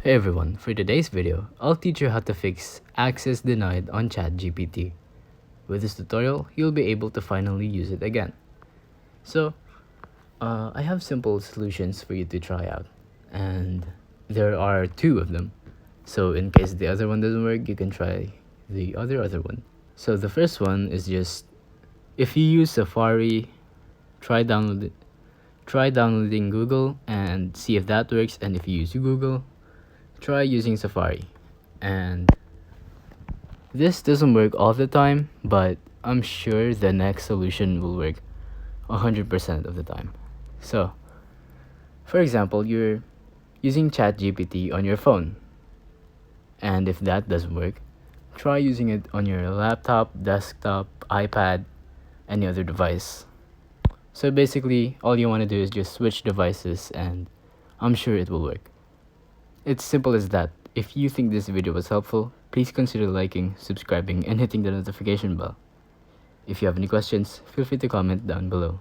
Hey everyone, for today's video, I'll teach you how to fix access denied on ChatGPT. With this tutorial, you'll be able to finally use it again. So, I have simple solutions for you to try out, and there are two of them. So in case the other one doesn't work, you can try the other one. So the first one is just, if you use Safari, try downloading Google and see if that works, and if you use Google, try using Safari. And this doesn't work all the time, but I'm sure the next solution will work 100% of the time. So, for example, you're using ChatGPT on your phone, and if that doesn't work, try using it on your laptop, desktop, iPad, any other device. So basically, all you want to do is just switch devices, and I'm sure it will work. It's simple as that. If you think this video was helpful, please consider liking, subscribing, and hitting the notification bell. If you have any questions, feel free to comment down below.